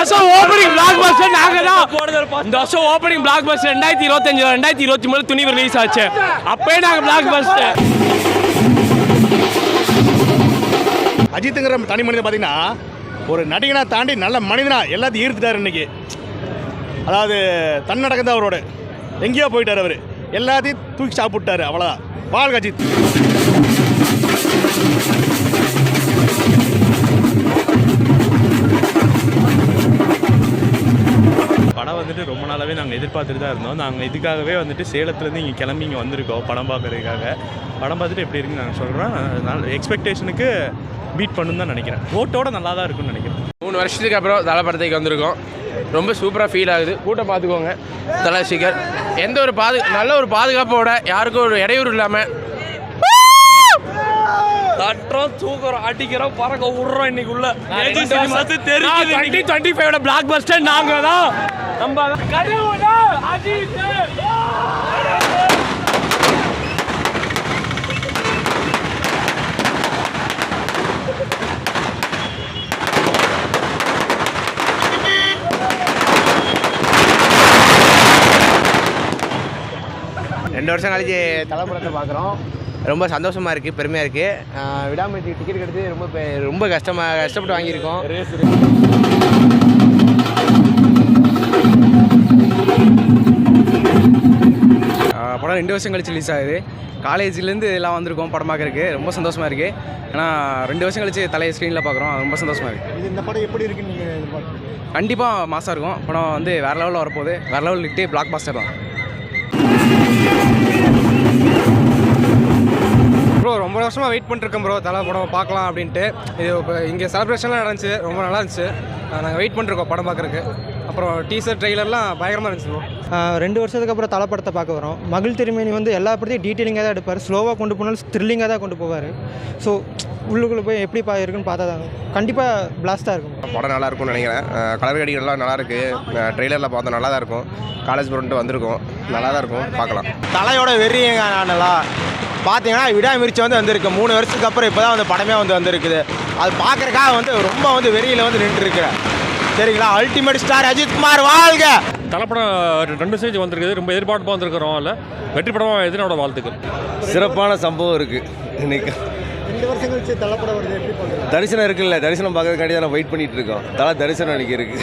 வருஷம் opening black Bastar நாங்க தான். இந்த வருஷம் ஓப்பனிங் பிளாக் பஸ்டர் 2025 2023 துணிவு ரிலீஸ் ஆச்சு. அப்பயே நாங்க பிளாக் பஸ்டர். அஜித்துங்கிற தனி மனிதன் பார்த்தீங்கன்னா ஒரு நடிகனா தாண்டி நல்ல மனிதனா எல்லாத்தையும் ஈர்த்துட்டார் இன்னைக்கு. அதாவது தன்னடக்கம் தான் அவரோட, எங்கேயோ போயிட்டார் அவர், எல்லாத்தையும் தூக்கி சாப்பிட்டாரு. அவ்வளோதான். வாழ்க அஜித். படம் வந்துட்டு ரொம்ப நாளாகவே நாங்கள் எதிர்பார்த்துட்டு தான் இருந்தோம். நாங்கள் இதுக்காகவே வந்துட்டு சேலத்துலேருந்து இங்கே கிளம்பி இங்கே வந்திருக்கோம் படம் பார்க்குறதுக்காக. படம் பார்த்துட்டு எப்படி இருக்குன்னு நாங்கள் சொல்கிறோம். எக்ஸ்பெக்டேஷனுக்கு பீட் பண்ணணும்னு தான் நினைக்கிறேன். ஓட்டோட நல்லா தான் இருக்குன்னு நினைக்கிறேன். 3 வருஷத்துக்கு அப்புறம் தலை படத்துக்கு வந்திருக்கோம். ரொம்ப சூப்பராக ஃபீல் ஆகுது. கூட்டம் பார்த்துக்கோங்க. தலை சீக்கர் எந்த ஒரு நல்ல ஒரு பாதுகாப்போட, யாருக்கும் ஒரு இடையூறு இல்லாமல் தட்டுறோம், தூக்குறோம், அடிக்கிறோம், பறக்க விடுறோம். இன்னைக்குள்ள 2025 பிளாக் பஸ்டர் நாங்க தான். நம்ம அஜித் 2 வருஷம் கழிச்சு தலைப்படத்தை பார்க்குறோம். ரொம்ப சந்தோஷமாக இருக்குது, பெருமையாக இருக்குது. விடாமுயற்சி டிக்கெட் கிடைச்சி ரொம்ப கஷ்டப்பட்டு வாங்கியிருக்கோம். படம் 2 வருஷம் கழிச்சு ரிலீஸ் ஆகுது. காலேஜ்லேருந்து எல்லாம் வந்திருக்கோம் படம் பார்க்குறதுக்கு. ரொம்ப சந்தோஷமாக இருக்குது. ஏன்னா 2 வருஷம் கழிச்சு தலையை ஸ்க்ரீனில் பார்க்குறோம். ரொம்ப சந்தோஷமாக இருக்குது. இந்த படம் எப்படி இருக்குன்னு நீங்கள் எதிர்பார்க்குறீங்க? கண்டிப்பாக மாசாக இருக்கும் படம். வந்து வேறு லெவலில் வரப்போகுது. வேறு லெவலில் இட்டு பிளாக் பாஸ்டர் தான். ப்ரோ ரொம்ப வருஷமாக வெயிட் பண்ணிருக்கேன் ப்ரோ, தலை படம் பார்க்கலாம் அப்படின்ட்டு. இது இப்போ இங்கே செலிப்ரேஷன்லாம் நடந்துச்சு, ரொம்ப நல்லா இருந்துச்சு. நாங்கள் வெயிட் பண்ணிருக்கோம் படம் பார்க்குறதுக்கு. அப்புறம் டீசர் ட்ரெய்லர்லாம் பயங்கரமாக இருந்துச்சு ப்ரோ. 2 வருஷத்துக்கு அப்புறம் தலை படத்தை பார்க்க வரோம். மகிழ் திருமேனி வந்து எல்லா படத்தையும் டீட்டெயிலிங்காக தான் எடுப்பார். ஸ்லோவாக கொண்டு போனாலும் த்ரில்லிங்காக தான் கொண்டு போவார். ஸோ உள்ளுக்குள்ளே போய் எப்படி இருக்குன்னு பார்த்தா தான் கண்டிப்பாக பிளாஸ்ட்டாக இருக்கும். படம் நல்லா இருக்கும்னு நினைக்கிறேன். கலர் கடிகள்லாம் நல்லா இருக்குது. ட்ரெய்லரில் பார்த்தோம், நல்லா தான் இருக்கும். காலேஜ் போட்டு வந்திருக்கோம், நல்லா தான் இருக்கும், பார்க்கலாம். தலையோட வெறியங்க நானெல்லாம் பார்த்தீங்கன்னா விடாமுயற்சி வந்திருக்கு. 3 வருஷத்துக்கு அப்புறம் இப்போ தான் படமே வந்திருக்குது. அது பார்க்குறக்காக ரொம்ப வெறியில் நின்றுருக்கிறேன். சரிங்களா? அல்டிமேட் ஸ்டார் அஜித் குமார் வாழ்க. தலைப்படம் 2 ஸ்டேஜ் வந்திருக்குது. ரொம்ப எதிர்பார்ப்பாக வந்திருக்கிறோம். இல்லை வெற்றி படமாக எதிரோட வாழ்த்துக்கள். சிறப்பான சம்பவம் இருக்குது இன்னைக்கு. 2 வருஷம் கழிச்சு தலைப்படம் வருது, எப்படி பண்ணுறது? தரிசனம் இருக்குல்ல, தரிசனம் பார்க்கறதுக்காண்டி தான் வெயிட் பண்ணிட்டு இருக்கோம். தலை தரிசனம் அன்றைக்கி இருக்குது.